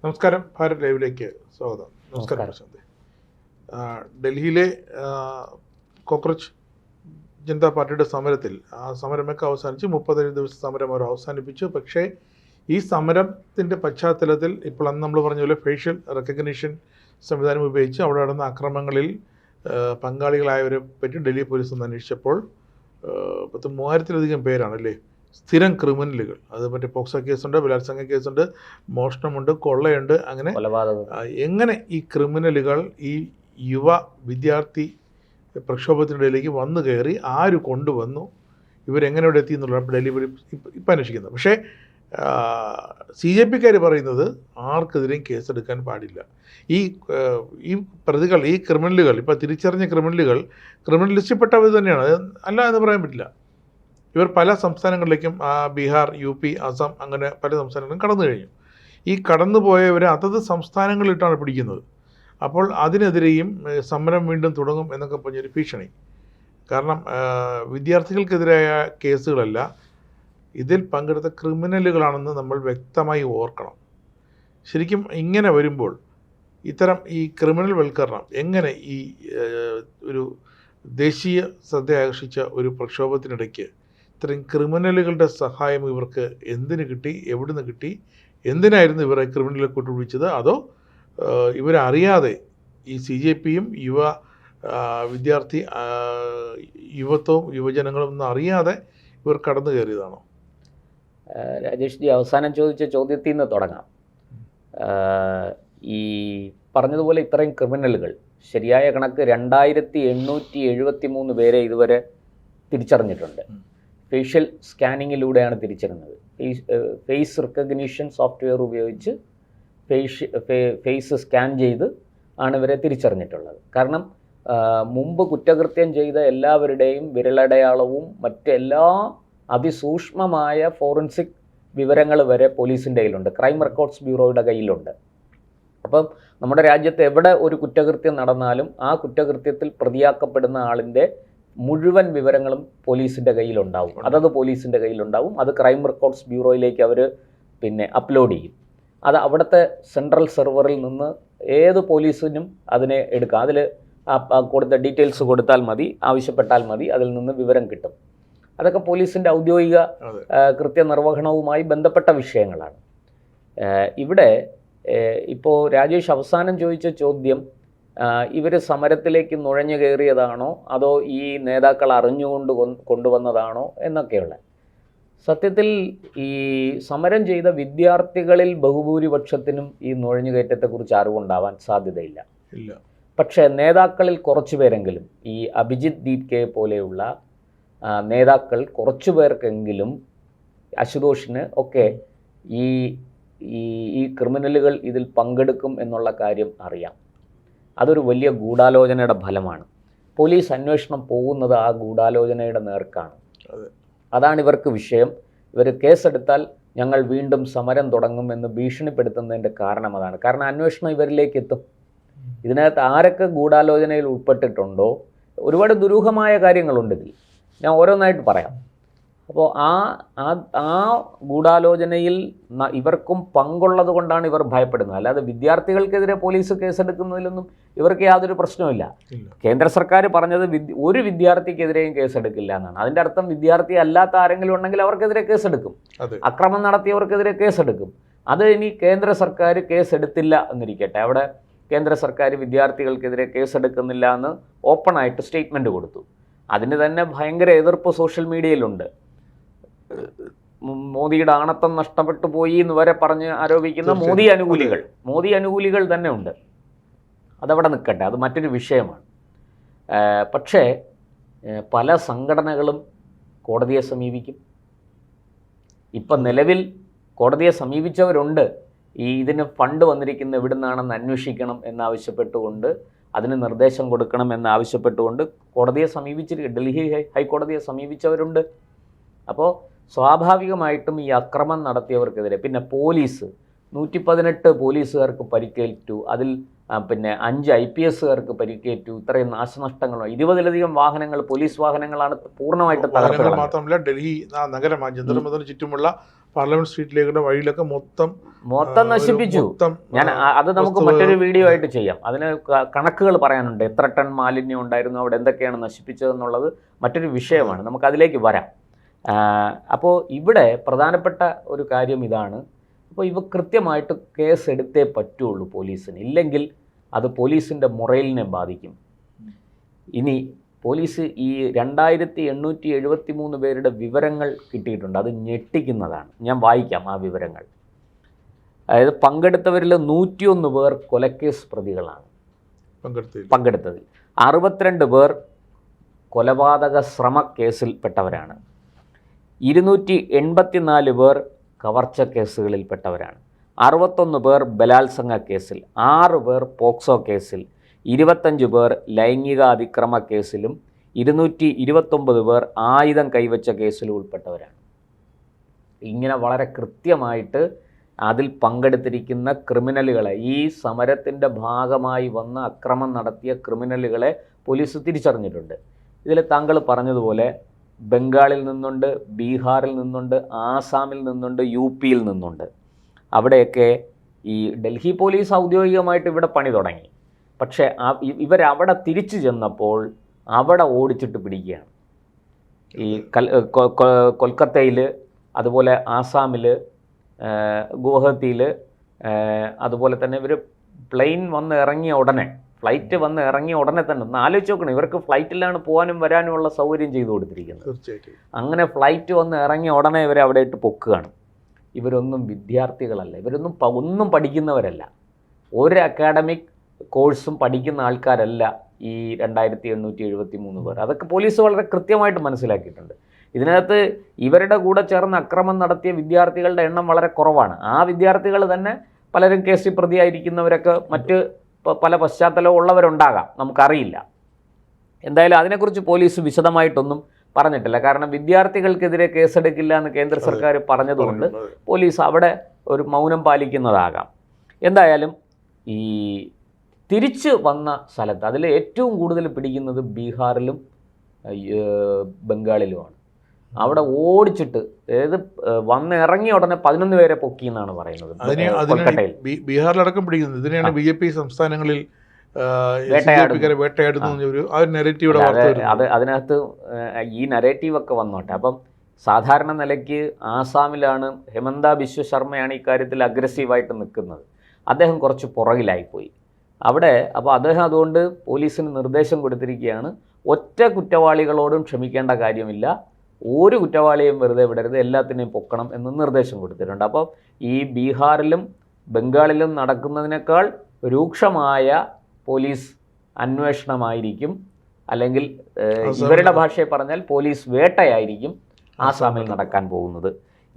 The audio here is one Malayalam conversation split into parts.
നമസ്കാരം, ഭാരത് ലൈവിലേക്ക് സ്വാഗതം. നമസ്കാരം പ്രശാന്ത്. ഡൽഹിയിലെ കോക്രോച്ച് ജനതാ പാർട്ടിയുടെ സമരത്തിൽ ആ സമരമൊക്കെ അവസാനിച്ച് 37 ദിവസത്തെ സമരം അവർ അവസാനിപ്പിച്ചു. പക്ഷേ ഈ സമരത്തിൻ്റെ പശ്ചാത്തലത്തിൽ ഇപ്പോൾ അന്ന് നമ്മൾ പറഞ്ഞ പോലെ ഫേഷ്യൽ റെക്കഗ്നിഷൻ സംവിധാനം ഉപയോഗിച്ച് അവിടെ നടന്ന അക്രമങ്ങളിൽ പങ്കാളികളായവരെ പറ്റി ഡൽഹി പോലീസ് ഒന്ന് അന്വേഷിച്ചപ്പോൾ 3000-ലധികം പേരാണല്ലേ സ്ഥിരം ക്രിമിനലുകൾ. അത് മറ്റേ പോക്സോ കേസുണ്ട്, ബലാത്സംഗ കേസുണ്ട്, മോഷണമുണ്ട്, കൊള്ളയുണ്ട്. അങ്ങനെ എങ്ങനെ ഈ ക്രിമിനലുകൾ ഈ യുവ വിദ്യാർത്ഥി പ്രക്ഷോഭത്തിനിടയിലേക്ക് വന്നു കയറി, ആര് കൊണ്ടുവന്നു, ഇവരെങ്ങനെ ഇവിടെ എത്തി എന്നുള്ളതാണ് ഡൽഹി ഇപ്പം അന്വേഷിക്കുന്നത്. പക്ഷേ CJPക്കാർ പറയുന്നത് ആർക്കെതിരെയും കേസെടുക്കാൻ പാടില്ല. ഈ പ്രതികൾ, ഈ ക്രിമിനലുകൾ, ഇപ്പോൾ തിരിച്ചറിഞ്ഞ ക്രിമിനൽ ലിസ്റ്റിൽപ്പെട്ടവർ തന്നെയാണ്, അല്ല എന്ന് പറയാൻ പറ്റില്ല. ഇവർ പല സംസ്ഥാനങ്ങളിലേക്കും ബീഹാർ, UP, അസം അങ്ങനെ പല സംസ്ഥാനങ്ങളിലും കടന്നു കഴിഞ്ഞു. ഈ കടന്നുപോയവരെ അതത് സംസ്ഥാനങ്ങളിലിട്ടാണ് പിടിക്കുന്നത്. അപ്പോൾ അതിനെതിരെയും സമരം വീണ്ടും തുടങ്ങും എന്നൊക്കെ പറഞ്ഞൊരു ഭീഷണി. കാരണം വിദ്യാർത്ഥികൾക്കെതിരായ കേസുകളല്ല, ഇതിൽ പങ്കെടുത്ത ക്രിമിനലുകളാണെന്ന് നമ്മൾ വ്യക്തമായി ഓർക്കണം. ശരിക്കും ഇങ്ങനെ വരുമ്പോൾ ഇത്തരം ഈ ക്രിമിനൽ വൽക്കരണം എങ്ങനെ ഈ ഒരു ദേശീയ ശ്രദ്ധ ആകർഷിച്ച ഒരു പ്രക്ഷോഭത്തിനിടയ്ക്ക് ഇത്രയും ക്രിമിനലുകളുടെ സഹായം ഇവർക്ക് എന്തിന് കിട്ടി, എവിടുന്ന് കിട്ടി, എന്തിനായിരുന്നു ഇവരെ ക്രിമിനലുകളെ കൂട്ടുപിടിച്ചത്? അതോ ഇവരറിയാതെ ഈ CJPയും യുവ വിദ്യാർത്ഥി യുവത്വവും യുവജനങ്ങളും ഒന്നും അറിയാതെ ഇവർ കടന്നു കയറിയതാണോ? രാജേഷ് ജി, അവസാനം ചോദിച്ച ചോദ്യത്തിൽ നിന്ന് തുടങ്ങാം. ഈ പറഞ്ഞതുപോലെ ഇത്രയും ക്രിമിനലുകൾ, ശരിയായ കണക്ക് 2873 പേരെ ഇതുവരെ തിരിച്ചറിഞ്ഞിട്ടുണ്ട്. ഫേഷ്യൽ സ്കാനിങ്ങിലൂടെയാണ് തിരിച്ചറിഞ്ഞത്. ഫേസ് റെക്കഗ്നിഷൻ സോഫ്റ്റ്വെയർ ഉപയോഗിച്ച് ഫേസ് സ്കാൻ ചെയ്ത് ആണ് ഇവരെ തിരിച്ചറിഞ്ഞിട്ടുള്ളത്. കാരണം മുമ്പ് കുറ്റകൃത്യം ചെയ്ത എല്ലാവരുടെയും വിരലടയാളവും മറ്റെല്ലാ അതിസൂക്ഷ്മമായ ഫോറൻസിക് വിവരങ്ങൾ വരെ പോലീസിൻ്റെ കയ്യിലുണ്ട്, ക്രൈം റെക്കോർഡ്സ് ബ്യൂറോയുടെ കയ്യിലുണ്ട്. അപ്പം നമ്മുടെ രാജ്യത്ത് എവിടെ ഒരു കുറ്റകൃത്യം നടന്നാലും ആ കുറ്റകൃത്യത്തിൽ പ്രതിയാക്കപ്പെടുന്ന ആളിൻ്റെ മുഴുവൻ വിവരങ്ങളും പോലീസിൻ്റെ കയ്യിലുണ്ടാവും, അതത് പോലീസിൻ്റെ കയ്യിലുണ്ടാവും. അത് ക്രൈം റെക്കോർഡ്സ് ബ്യൂറോയിലേക്ക് അവർ അപ്ലോഡ് ചെയ്യും. അത് അവിടുത്തെ സെൻട്രൽ സെർവറിൽ നിന്ന് ഏത് പോലീസിനും അതിനെ എടുക്കാം. അതിൽ കൊടുത്ത ഡീറ്റെയിൽസ് കൊടുത്താൽ മതി, ആവശ്യപ്പെട്ടാൽ മതി, അതിൽ നിന്ന് വിവരം കിട്ടും. അതൊക്കെ പോലീസിൻ്റെ ഔദ്യോഗിക കൃത്യനിർവഹണവുമായി ബന്ധപ്പെട്ട വിഷയങ്ങളാണ്. ഇവിടെ ഇപ്പോൾ രാജേഷ് അവസാനം ചോദിച്ച ചോദ്യം, ഇവർ സമരത്തിലേക്ക് നുഴഞ്ഞു കയറിയതാണോ അതോ ഈ നേതാക്കൾ അറിഞ്ഞുകൊണ്ട് കൊണ്ടുവന്നതാണോ എന്നൊക്കെയുള്ള. സത്യത്തിൽ ഈ സമരം ചെയ്ത വിദ്യാർത്ഥികളിൽ ബഹുഭൂരിപക്ഷത്തിനും ഈ നുഴഞ്ഞുകയറ്റത്തെക്കുറിച്ച് അറിവുണ്ടാവാൻ സാധ്യതയില്ല. പക്ഷേ നേതാക്കളിൽ കുറച്ചു പേരെങ്കിലും, ഈ അഭിജിത്ത് ദീപ്കെ പോലെയുള്ള നേതാക്കൾ കുറച്ചു പേർക്കെങ്കിലും, അശുതോഷിന് ഒക്കെ ഈ ക്രിമിനലുകൾ ഇതിൽ പങ്കെടുക്കും എന്നുള്ള കാര്യം അറിയാം. അതൊരു വലിയ ഗൂഢാലോചനയുടെ ഫലമാണ്. പോലീസ് അന്വേഷണം പോകുന്നത് ആ ഗൂഢാലോചനയുടെ നേർക്കാണ്. അതാണ് ഇവർക്ക് വിഷയം. ഇവർ കേസെടുത്താൽ ഞങ്ങൾ വീണ്ടും സമരം തുടങ്ങുമെന്ന് ഭീഷണിപ്പെടുത്തുന്നതിൻ്റെ കാരണം അതാണ്. കാരണം അന്വേഷണം ഇവരിലേക്ക് എത്തും. ഇതിനകത്ത് ആരൊക്കെ ഗൂഢാലോചനയിൽ ഉൾപ്പെട്ടിട്ടുണ്ടോ, ഒരുപാട് ദുരൂഹമായ കാര്യങ്ങളുണ്ട് ഇതിൽ. ഞാൻ ഓരോന്നായിട്ട് പറയാം. അപ്പോൾ ആ ഗൂഢാലോചനയിൽ ഇവർക്കും പങ്കുള്ളത് കൊണ്ടാണ് ഇവർ ഭയപ്പെടുന്നത്. അല്ലാതെ വിദ്യാർത്ഥികൾക്കെതിരെ പോലീസ് കേസെടുക്കുന്നതിലൊന്നും ഇവർക്ക് യാതൊരു പ്രശ്നവുമില്ല. കേന്ദ്ര സർക്കാർ പറഞ്ഞത് ഒരു വിദ്യാർത്ഥിക്കെതിരെയും കേസെടുക്കില്ല എന്നാണ്. അതിൻ്റെ അർത്ഥം വിദ്യാർത്ഥി അല്ലാത്ത ആരെങ്കിലും ഉണ്ടെങ്കിൽ അവർക്കെതിരെ കേസെടുക്കും, അക്രമം നടത്തിയവർക്കെതിരെ കേസെടുക്കും. അത് ഇനി കേന്ദ്ര സർക്കാർ കേസെടുത്തില്ല എന്നിരിക്കട്ടെ, അവിടെ കേന്ദ്ര സർക്കാർ വിദ്യാർത്ഥികൾക്കെതിരെ കേസെടുക്കുന്നില്ല എന്ന് ഓപ്പണായിട്ട് സ്റ്റേറ്റ്മെൻറ്റ് കൊടുത്തു. അതിന് തന്നെ ഭയങ്കര എതിർപ്പ് സോഷ്യൽ മീഡിയയിലുണ്ട്. മോദിയുടെ ആണത്തം നഷ്ടപ്പെട്ടു പോയി എന്ന് വരെ പറഞ്ഞ് ആരോപിക്കുന്ന മോദി അനുകൂലികൾ തന്നെ ഉണ്ട്. അതവിടെ നിൽക്കട്ടെ, അത് മറ്റൊരു വിഷയമാണ്. പക്ഷേ പല സംഘടനകളും കോടതിയെ സമീപിക്കും. ഇപ്പം നിലവിൽ കോടതിയെ സമീപിച്ചവരുണ്ട്. ഇതിന് ഫണ്ട് വന്നിരിക്കുന്ന എവിടെ നിന്നാണെന്ന് അന്വേഷിക്കണം എന്നാവശ്യപ്പെട്ടുകൊണ്ട്, അതിന് നിർദ്ദേശം കൊടുക്കണം എന്നാവശ്യപ്പെട്ടുകൊണ്ട് കോടതിയെ ഡൽഹി ഹൈക്കോടതിയെ സമീപിച്ചവരുണ്ട്. അപ്പോൾ സ്വാഭാവികമായിട്ടും ഈ അക്രമം നടത്തിയവർക്കെതിരെ, പിന്നെ പോലീസ് 118 പോലീസുകാർക്ക് പരിക്കേറ്റു, അതിൽ 5 IPSകാർക്ക് പരിക്കേറ്റു, ഇത്രയും നാശനഷ്ടങ്ങൾ, 20-ലധികം വാഹനങ്ങൾ, പോലീസ് വാഹനങ്ങളാണ് പൂർണ്ണമായിട്ട് തകർത്തത്. മാത്രമല്ല ഡൽഹി നഗരം ചുറ്റുമുള്ള പാർലമെന്റ് സ്ട്രീറ്റിലേക്കുള്ള വഴിയിലൊക്കെ മൊത്തം നശിപ്പിച്ചു. ഞാൻ അത് നമുക്ക് മറ്റൊരു വീഡിയോ ആയിട്ട് ചെയ്യാം. അതിന് കണക്കുകൾ പറയാനുണ്ട്, എത്ര ടൺ മാലിന്യം ഉണ്ടായിരുന്നു അവിടെ, എന്തൊക്കെയാണ് നശിപ്പിച്ചതെന്നുള്ളത് മറ്റൊരു വിഷയമാണ്, നമുക്ക് അതിലേക്ക് വരാം. അപ്പോൾ ഇവിടെ പ്രധാനപ്പെട്ട ഒരു കാര്യം ഇതാണ്. അപ്പോൾ ഇവ കൃത്യമായിട്ട് കേസ് എടുത്തേ പറ്റുള്ളൂ പോലീസിന്, ഇല്ലെങ്കിൽ അത് പോലീസിൻ്റെ മൊറലിനെ ബാധിക്കും. ഇനി പോലീസ് ഈ 2873 പേരുടെ വിവരങ്ങൾ കിട്ടിയിട്ടുണ്ട്, അത് ഞെട്ടിക്കുന്നതാണ്. ഞാൻ വായിക്കാം ആ വിവരങ്ങൾ. അതായത് പങ്കെടുത്തവരിൽ 101 പേർ കൊലക്കേസ് പ്രതികളാണ് പങ്കെടുത്തതിൽ. 62 പേർ കൊലപാതക ശ്രമ കേസിൽപ്പെട്ടവരാണ്. 284 പേർ കവർച്ച കേസുകളിൽപ്പെട്ടവരാണ്. 61 പേർ ബലാത്സംഗ കേസിൽ, 6 പേർ പോക്സോ കേസിൽ, 25 പേർ ലൈംഗിക അതിക്രമ കേസിലും 229 പേർ ആയുധം കൈവച്ച കേസിലും ഉൾപ്പെട്ടവരാണ്. ഇങ്ങനെ വളരെ കൃത്യമായിട്ട് അതിൽ പങ്കെടുത്തിരിക്കുന്ന ക്രിമിനലുകളെ, ഈ സമരത്തിൻ്റെ ഭാഗമായി വന്ന് അക്രമം നടത്തിയ ക്രിമിനലുകളെ പോലീസ് തിരിച്ചറിഞ്ഞിട്ടുണ്ട്. ഇതിൽ താങ്കൾ പറഞ്ഞതുപോലെ ബംഗാളിൽ നിന്നുണ്ട്, ബീഹാറിൽ നിന്നുണ്ട്, ആസാമിൽ നിന്നുണ്ട്, UP-യിൽ നിന്നുണ്ട്. അവിടെയൊക്കെ ഈ ഡൽഹി പോലീസ് ഔദ്യോഗികമായിട്ട് ഇവിടെ പണി തുടങ്ങി. പക്ഷേ ഇവരവിടെ തിരിച്ചു ചെന്നപ്പോൾ അവിടെ ഓടിച്ചിട്ട് പിടിക്കുകയാണ്. ഈ കൊൽക്കത്തയിൽ, അതുപോലെ ആസാമിൽ, ഗുവാഹത്തിയിൽ, അതുപോലെ തന്നെ ഇവർ ഫ്ലൈറ്റ് വന്ന് ഇറങ്ങിയ ഉടനെ തന്നെ ഒന്ന് ആലോചിച്ച് നോക്കണം, ഇവർക്ക് ഫ്ലൈറ്റിലാണ് പോകാനും വരാനുമുള്ള സൗകര്യം ചെയ്തു കൊടുത്തിരിക്കുന്നത്. അങ്ങനെ ഫ്ലൈറ്റ് വന്ന് ഇറങ്ങിയ ഉടനെ ഇവരെ അവിടെ ഇട്ട് പൊക്കുകയാണ്. ഇവരൊന്നും വിദ്യാർത്ഥികളല്ല, ഇവരൊന്നും ഒന്നും പഠിക്കുന്നവരല്ല, ഒരു അക്കാഡമിക് കോഴ്സും പഠിക്കുന്ന ആൾക്കാരല്ല ഈ 2873 പേർ. അതൊക്കെ പോലീസ് വളരെ കൃത്യമായിട്ട് മനസ്സിലാക്കിയിട്ടുണ്ട്. ഇതിനകത്ത് ഇവരുടെ കൂടെ ചേർന്ന് അക്രമം നടത്തിയ വിദ്യാർത്ഥികളുടെ എണ്ണം വളരെ കുറവാണ്. ആ വിദ്യാർത്ഥികൾ തന്നെ പലരും കേസിൽ പ്രതിയായിരിക്കുന്നവരൊക്കെ മറ്റ് പല പശ്ചാത്തലവും ഉള്ളവരുണ്ടാകാം, നമുക്കറിയില്ല. എന്തായാലും അതിനെക്കുറിച്ച് പോലീസ് വിശദമായിട്ടൊന്നും പറഞ്ഞിട്ടില്ല. കാരണം വിദ്യാർത്ഥികൾക്കെതിരെ കേസെടുക്കില്ല എന്ന് കേന്ദ്ര സർക്കാർ പറഞ്ഞതുകൊണ്ട് പോലീസ് അവിടെ ഒരു മൗനം പാലിക്കുന്നതാകാം. എന്തായാലും ഈ തിരിച്ച് വന്ന സ്ഥലത്ത് അതിൽ ഏറ്റവും കൂടുതൽ പിടിക്കുന്നത് ബീഹാറിലും ബംഗാളിലുമാണ്. അവിടെ ഓടിച്ചിട്ട്, അതായത് വന്ന് ഇറങ്ങിയ ഉടനെ 11 പേരെ പൊക്കി എന്നാണ് പറയുന്നത്. ബീഹാറിലടക്കം പിടിക്കുന്നത് ഇതിനെയാണ് BJP സംസ്ഥാനങ്ങളിൽ അതിനകത്ത് ഈ നരേറ്റീവൊക്കെ വന്നോട്ടെ. അപ്പം സാധാരണ നിലയ്ക്ക് ആസാമിലാണ് ഹെമന്ത ബിശ്വ ശർമ്മയാണ് ഇക്കാര്യത്തിൽ അഗ്രസീവായിട്ട് നിൽക്കുന്നത്. അദ്ദേഹം കുറച്ച് പുറകിലായിപ്പോയി അവിടെ. അപ്പോൾ അദ്ദേഹം അതുകൊണ്ട് പോലീസിന് നിർദ്ദേശം കൊടുത്തിരിക്കുകയാണ്, ഒറ്റ കുറ്റവാളികളോടും ക്ഷമിക്കേണ്ട കാര്യമില്ല, ഒരു കുറ്റവാളിയും വെറുതെ വിടരുത്, എല്ലാത്തിനെയും പൊക്കണം എന്ന് നിർദ്ദേശം കൊടുത്തിട്ടുണ്ട്. അപ്പോൾ ഈ ബീഹാറിലും ബംഗാളിലും നടക്കുന്നതിനേക്കാൾ രൂക്ഷമായ പോലീസ് അന്വേഷണമായിരിക്കും, അല്ലെങ്കിൽ ഇവരുടെ ഭാഷയെ പറഞ്ഞാൽ പോലീസ് വേട്ടയായിരിക്കും ആസാമിൽ നടക്കാൻ പോകുന്നത്.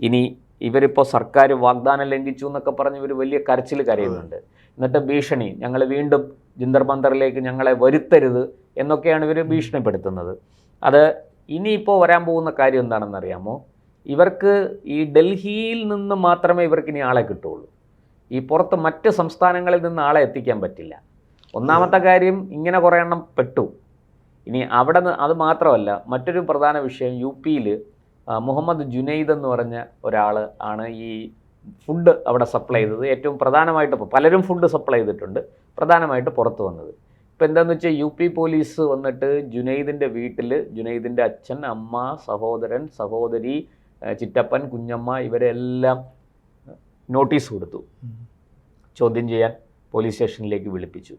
ഇനി ഇവരിപ്പോൾ സർക്കാർ വാഗ്ദാനം ലംഘിച്ചു എന്നൊക്കെ പറഞ്ഞ് ഇവർ വലിയ കരച്ചിൽ കരയുന്നുണ്ട്. എന്നിട്ട് ഭീഷണി, ഞങ്ങൾ വീണ്ടും ജന്തർ മന്ദറിലേക്ക് ഞങ്ങളെ വരുത്തരുത് എന്നൊക്കെയാണ് ഇവർ ഭീഷണിപ്പെടുത്തുന്നത്. അത് ഇനിയിപ്പോൾ വരാൻ പോകുന്ന കാര്യം എന്താണെന്നറിയാമോ? ഇവർക്ക് ഈ ഡൽഹിയിൽ നിന്ന് മാത്രമേ ഇവർക്ക് ഇനി ആളെ കിട്ടുള്ളൂ. ഈ പുറത്ത് മറ്റ് സംസ്ഥാനങ്ങളിൽ നിന്ന് ആളെ എത്തിക്കാൻ പറ്റില്ല. ഒന്നാമത്തെ കാര്യം, ഇങ്ങനെ കുറേ എണ്ണം പെട്ടു. ഇനി അവിടെ നിന്ന് അത് മാത്രമല്ല, മറ്റൊരു പ്രധാന വിഷയം, UP-യിൽ മുഹമ്മദ് ജുനൈദ് എന്ന് പറഞ്ഞ ഒരാൾ ആണ് ഈ ഫുഡ് അവിടെ സപ്ലൈ ചെയ്തത്. ഏറ്റവും പ്രധാനമായിട്ട് പലരും ഫുഡ് സപ്ലൈ ചെയ്തിട്ടുണ്ട്, പ്രധാനമായിട്ട് പുറത്ത് വന്നത്. ഇപ്പം എന്താണെന്ന് വെച്ചാൽ UP പോലീസ് വന്നിട്ട് ജുനൈദിൻ്റെ വീട്ടിൽ ജുനൈദിൻ്റെ അച്ഛൻ, അമ്മ, സഹോദരൻ, സഹോദരി, ചിറ്റപ്പൻ, കുഞ്ഞമ്മ ഇവരെല്ലാം നോട്ടീസ് കൊടുത്തു. ചോദ്യം ചെയ്യാൻ പോലീസ് സ്റ്റേഷനിലേക്ക് വിളിപ്പിച്ചു.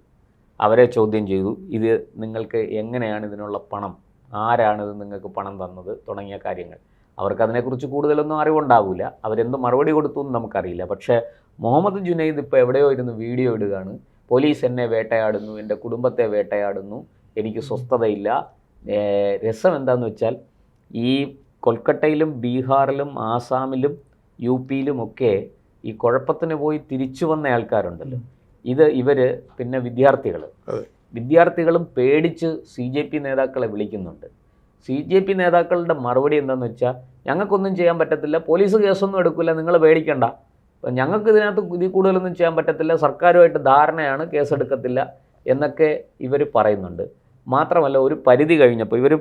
അവരെ ചോദ്യം ചെയ്തു. ഇത് നിങ്ങൾക്ക് എങ്ങനെയാണ് ഇതിനുള്ള പണം, ആരാണിത് നിങ്ങൾക്ക് പണം തന്നത് തുടങ്ങിയ കാര്യങ്ങൾ. അവർക്ക് അതിനെക്കുറിച്ച് കൂടുതലൊന്നും അറിവുണ്ടാവില്ല, അവരെന്ത് മറുപടി കൊടുത്തു എന്ന് നമുക്കറിയില്ല. പക്ഷേ മുഹമ്മദ് ജുനൈദ് ഇപ്പോൾ എവിടെയോ ഇരുന്ന് വീഡിയോ ഇടുകയാണ്, പോലീസ് എന്നെ വേട്ടയാടുന്നു, എൻ്റെ കുടുംബത്തെ വേട്ടയാടുന്നു, എനിക്ക് സ്വസ്ഥതയില്ല. രസം എന്താണെന്ന് വെച്ചാൽ ഈ കൊൽക്കട്ടയിലും ബീഹാറിലും ആസാമിലും UP-യിലുമൊക്കെ ഈ കുഴപ്പത്തിന് പോയി തിരിച്ചു വന്ന ആൾക്കാരുണ്ടല്ലോ, ഇവർ പിന്നെ വിദ്യാർത്ഥികളും പേടിച്ച് CJP നേതാക്കളെ വിളിക്കുന്നുണ്ട്. CJP നേതാക്കളുടെ മറുപടി എന്താണെന്ന് വെച്ചാൽ, ഞങ്ങൾക്കൊന്നും ചെയ്യാൻ പറ്റത്തില്ല, പോലീസ് കേസൊന്നും എടുക്കില്ല, നിങ്ങൾ പേടിക്കണ്ട, ഞങ്ങൾക്ക് ഇതിനകത്ത് ഇതിൽ കൂടുതലൊന്നും ചെയ്യാൻ പറ്റത്തില്ല, സർക്കാരുമായിട്ട് ധാരണയാണ്, കേസെടുക്കത്തില്ല എന്നൊക്കെ ഇവർ പറയുന്നുണ്ട്. മാത്രമല്ല, ഒരു പരിധി കഴിഞ്ഞപ്പോൾ ഇവർ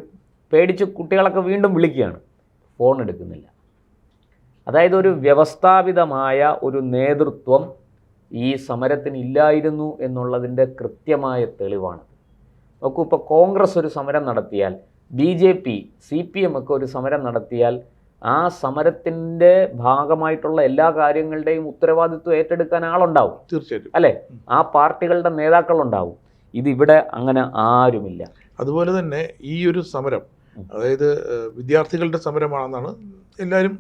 പേടിച്ച് കുട്ടികളൊക്കെ വീണ്ടും വിളിക്കുകയാണ്, ഫോൺ എടുക്കുന്നില്ല. അതായത് ഒരു വ്യവസ്ഥാപിതമായ ഒരു നേതൃത്വം ഈ സമരത്തിന് ഇല്ലായിരുന്നു എന്നുള്ളതിൻ്റെ കൃത്യമായ തെളിവാണ്. നോക്കൂ, ഇപ്പോൾ കോൺഗ്രസ് ഒരു സമരം നടത്തിയാൽ, BJP, CPM ഒക്കെ ഒരു സമരം നടത്തിയാൽ ആ സമരത്തിൻ്റെ ഭാഗമായിട്ടുള്ള എല്ലാ കാര്യങ്ങളുടെയും ഉത്തരവാദിത്വം ഏറ്റെടുക്കാൻ ആളുണ്ടാവും, തീർച്ചയായിട്ടും അല്ലേ? ആ പാർട്ടികളുടെ നേതാക്കളുണ്ടാവും. ഇതിവിടെ അങ്ങനെ ആരുമില്ല. അതുപോലെ തന്നെ ഈ ഒരു സമരം, അതായത് വിദ്യാർത്ഥികളുടെ സമരമാണെന്നാണ് എല്ലാവരും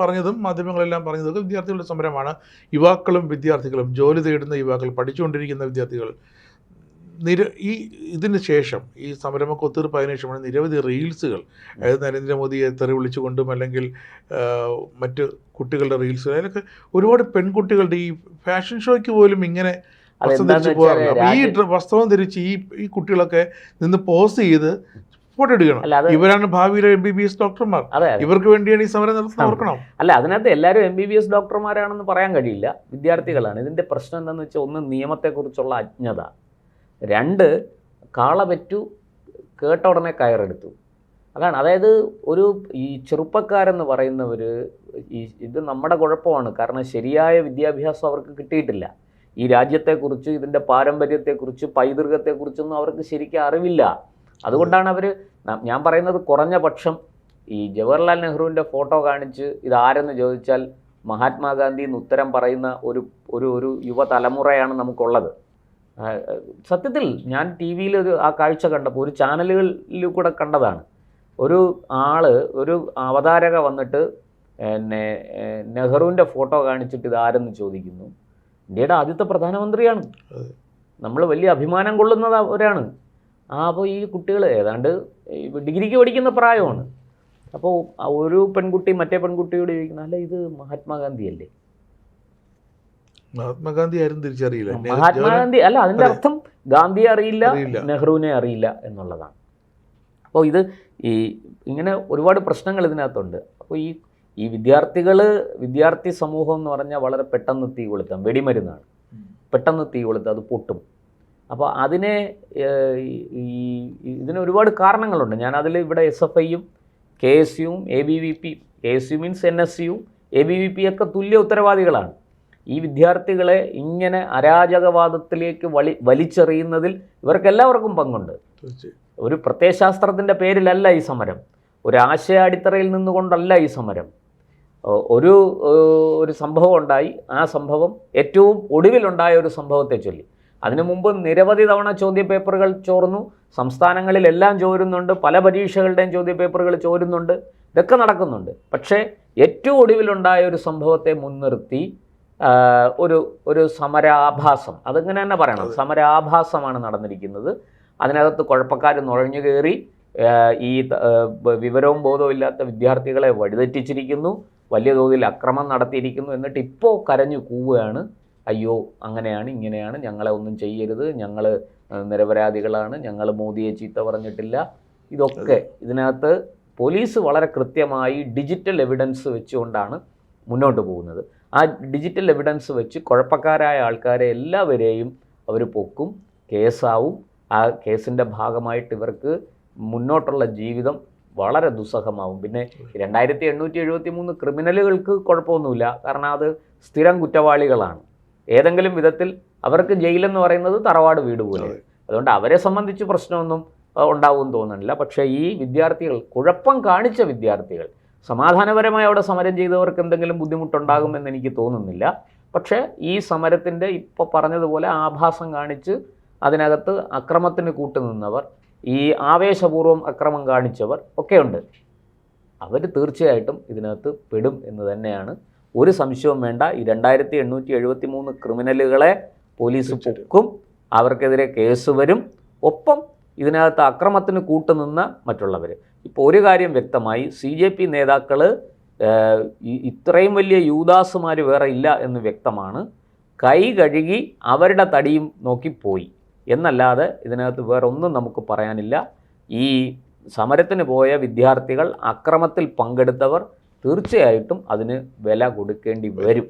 പറഞ്ഞതും മാധ്യമങ്ങളെല്ലാം പറഞ്ഞതൊക്കെ വിദ്യാർത്ഥികളുടെ സമരമാണ്. യുവാക്കളും വിദ്യാർത്ഥികളും, ജോലി തേടുന്ന യുവാക്കൾ, പഠിച്ചുകൊണ്ടിരിക്കുന്ന വിദ്യാർത്ഥികൾ ഇതിന് ശേഷം, ഈ സമരമൊക്കെ ഒത്തീർപ്പായതിനു ശേഷമാണ് നിരവധി റീൽസുകൾ, അതായത് നരേന്ദ്രമോദിയെ തെറി വിളിച്ചുകൊണ്ടും അല്ലെങ്കിൽ മറ്റ് കുട്ടികളുടെ റീൽസുകൾ, അതിലൊക്കെ ഒരുപാട് പെൺകുട്ടികളുടെ ഈ ഫാഷൻ ഷോയ്ക്ക് പോലും ഇങ്ങനെ വസ്ത്രം ധരിച്ച് പോകാറില്ല. അപ്പോൾ ഈ വസ്ത്രം ധരിച്ച് ഈ കുട്ടികളൊക്കെ നിന്ന് പോസ്റ്റ് ചെയ്ത് ഫോട്ടോ എടുക്കണം. ഇവരാണ് ഭാവിയിലെ MBBS ഡോക്ടർമാർ, ഇവർക്ക് വേണ്ടിയാണ് ഈ സമരം നടത്തുന്നത്, ഓർക്കണം. അല്ല, അതിനകത്ത് എല്ലാവരും MBBS ഡോക്ടർമാരാണെന്ന് പറയാൻ കഴിയില്ല, വിദ്യാർത്ഥികളാണ്. ഇതിൻ്റെ പ്രശ്നം എന്താണെന്ന് വെച്ചാൽ, ഒന്ന് നിയമത്തെക്കുറിച്ചുള്ള അജ്ഞത, രണ്ട് കാള പെറ്റു കേട്ട ഉടനെ കയറെടുത്തു. അതാണ്. അതായത് ഈ ചെറുപ്പക്കാരെന്ന് പറയുന്നവർ, ഇത് നമ്മുടെ കുഴപ്പമാണ്. കാരണം ശരിയായ വിദ്യാഭ്യാസം അവർക്ക് കിട്ടിയിട്ടില്ല. ഈ രാജ്യത്തെക്കുറിച്ച്, ഇതിൻ്റെ പാരമ്പര്യത്തെക്കുറിച്ച്, പൈതൃകത്തെക്കുറിച്ചൊന്നും അവർക്ക് ശരിക്കും അറിവില്ല. അതുകൊണ്ടാണ് ഞാൻ പറയുന്നത്, കുറഞ്ഞ പക്ഷം ഈ ജവഹർലാൽ നെഹ്റുവിൻ്റെ ഫോട്ടോ കാണിച്ച് ഇതാരെന്ന് ചോദിച്ചാൽ മഹാത്മാഗാന്ധി എന്ന് ഉത്തരം പറയുന്ന ഒരു യുവതലമുറയാണ് നമുക്കുള്ളത്. സത്യത്തിൽ ഞാൻ TV-യിൽ ആ കാഴ്ച കണ്ടപ്പോൾ, ഒരു ചാനലുകളിൽ കൂടെ കണ്ടതാണ്. ഒരു അവതാരക വന്നിട്ട് നെഹ്റുവിൻ്റെ ഫോട്ടോ കാണിച്ചിട്ട് ഇതാരെന്ന് ചോദിക്കുന്നു. ഇന്ത്യയുടെ ആദ്യത്തെ പ്രധാനമന്ത്രിയാണ്, നമ്മൾ വലിയ അഭിമാനം കൊള്ളുന്നവരാണ്. അപ്പോൾ ഈ കുട്ടികൾ ഏതാണ്ട് ഡിഗ്രിക്ക് പഠിക്കുന്ന പ്രായമാണ്. അപ്പോൾ ഒരു പെൺകുട്ടി മറ്റേ പെൺകുട്ടിയോട് ചോദിക്കുന്ന, അല്ല ഇത് മഹാത്മാഗാന്ധി അല്ലേ? മഹാത്മാഗാന്ധി ആരും തിരിച്ചറിയില്ല. മഹാത്മാഗാന്ധി അല്ല, അതിൻ്റെ അർത്ഥം ഗാന്ധിയെ അറിയില്ല, നെഹ്റുവിനെ അറിയില്ല എന്നുള്ളതാണ്. അപ്പോൾ ഇങ്ങനെ ഒരുപാട് പ്രശ്നങ്ങൾ ഇതിനകത്തുണ്ട്. അപ്പോൾ ഈ വിദ്യാർത്ഥി സമൂഹം എന്ന് പറഞ്ഞാൽ വളരെ പെട്ടെന്ന് തീ കൊളുത്താം, വെടിമരുന്നാണ്. പെട്ടെന്ന് തീ കൊളുത്താം, അത് പൊട്ടും. അപ്പോൾ ഇതിന് ഒരുപാട് കാരണങ്ങളുണ്ട്. ഞാനതിൽ ഇവിടെ SFIയും KSUവും ABVP, KSU മീൻസ് NSUവും ABVP ഒക്കെ തുല്യ ഉത്തരവാദികളാണ്. ഈ വിദ്യാർത്ഥികളെ ഇങ്ങനെ അരാജകവാദത്തിലേക്ക് വലിച്ചെറിയുന്നതിൽ ഇവർക്കെല്ലാവർക്കും പങ്കുണ്ട്. ഒരു പ്രത്യയശാസ്ത്രത്തിൻ്റെ പേരിലല്ല ഈ സമരം, ഒരു ആശയ അടിത്തറയിൽ നിന്നുകൊണ്ടല്ല ഈ സമരം. ഒരു സംഭവം ഉണ്ടായി, ആ സംഭവം ഏറ്റവും ഒടുവിലുണ്ടായ ഒരു സംഭവത്തെ ചൊല്ലി. അതിനു മുമ്പ് നിരവധി തവണ ചോദ്യപേപ്പറുകൾ ചോർന്നു, സംസ്ഥാനങ്ങളിലെല്ലാം ചോരുന്നുണ്ട്, പല പരീക്ഷകളുടെയും ചോദ്യപേപ്പറുകൾ ചോരുന്നുണ്ട്, ഇതൊക്കെ നടക്കുന്നുണ്ട്. പക്ഷേ ഏറ്റവും ഒടുവിലുണ്ടായ ഒരു സംഭവത്തെ മുൻനിർത്തി ഒരു സമരാഭാസം, അതിങ്ങനെ തന്നെ പറയണം, സമരാഭാസമാണ് നടന്നിരിക്കുന്നത്. അതിനകത്ത് കുഴപ്പക്കാർ നുഴഞ്ഞു കയറി ഈ വിവരവും ബോധവും ഇല്ലാത്ത വിദ്യാർത്ഥികളെ വഴിതെറ്റിച്ചിരിക്കുന്നു, വലിയ തോതിൽ അക്രമം നടത്തിയിരിക്കുന്നു. എന്നിട്ട് ഇപ്പോൾ കരഞ്ഞു കൂവുകയാണ്, അയ്യോ അങ്ങനെയാണ് ഇങ്ങനെയാണ്, ഞങ്ങളെ ഒന്നും ചെയ്യരുത്, ഞങ്ങൾ നിരപരാധികളാണ്, ഞങ്ങൾ മോദിയെ ചീത്ത പറഞ്ഞിട്ടില്ല. ഇതൊക്കെ ഇതിനകത്ത് പോലീസ് വളരെ കൃത്യമായി ഡിജിറ്റൽ എവിഡൻസ് വെച്ചുകൊണ്ടാണ് മുന്നോട്ട് പോകുന്നത്. ആ ഡിജിറ്റൽ എവിഡൻസ് വെച്ച് കുഴപ്പക്കാരായ ആൾക്കാരെ എല്ലാവരെയും അവർ പൊക്കും, കേസാവും. ആ കേസിൻ്റെ ഭാഗമായിട്ട് ഇവർക്ക് മുന്നോട്ടുള്ള ജീവിതം വളരെ ദുസ്സഹമാവും. പിന്നെ 2873 ക്രിമിനലുകൾക്ക് കുഴപ്പമൊന്നുമില്ല, കാരണം അത് സ്ഥിരം കുറ്റവാളികളാണ്. ഏതെങ്കിലും വിധത്തിൽ അവർക്ക് ജയിലെന്ന് പറയുന്നത് തറവാട് വീട് പോലെ, അതുകൊണ്ട് അവരെ സംബന്ധിച്ച് പ്രശ്നമൊന്നും ഉണ്ടാവുമെന്ന് തോന്നുന്നില്ല. പക്ഷേ ഈ വിദ്യാർത്ഥികൾ, കുഴപ്പം കാണിച്ച വിദ്യാർത്ഥികൾ, സമാധാനപരമായി അവിടെ സമരം ചെയ്തവർക്ക് എന്തെങ്കിലും ബുദ്ധിമുട്ടുണ്ടാകുമെന്ന് എനിക്ക് തോന്നുന്നില്ല. പക്ഷേ ഈ സമരത്തിൻ്റെ ഇപ്പോൾ പറഞ്ഞതുപോലെ ആഭാസം കാണിച്ച് അതിനകത്ത് അക്രമത്തിന് കൂട്ടുനിന്നവർ, ഈ ആവേശപൂർവ്വം അക്രമം കാണിച്ചവർ ഒക്കെയുണ്ട്. അവർ തീർച്ചയായിട്ടും ഇതിനകത്ത് പെടും എന്ന് തന്നെയാണ്, ഒരു സംശയവും വേണ്ട. ഈ 2873 ക്രിമിനലുകളെ പോലീസ് പൊക്കും, അവർക്കെതിരെ കേസ് വരും. ഒപ്പം ഇതിനകത്ത് അക്രമത്തിന് കൂട്ടുനിന്ന മറ്റുള്ളവർ. ഇപ്പോൾ ഒരു കാര്യം വ്യക്തമായി, CJP നേതാക്കൾ ഇത്രയും വലിയ യൂദാസുമാർ വേറെ ഇല്ല എന്ന് വ്യക്തമാണ്. കൈ കഴുകി അവരുടെ തടിയും നോക്കിപ്പോയി എന്നല്ലാതെ ഇതിനകത്ത് വേറെ ഒന്നും നമുക്ക് പറയാനില്ല. ഈ സമരത്തിന് പോയ വിദ്യാർത്ഥികൾ, അക്രമത്തിൽ പങ്കെടുത്തവർ തീർച്ചയായിട്ടും അതിന് വില കൊടുക്കേണ്ടി വരും.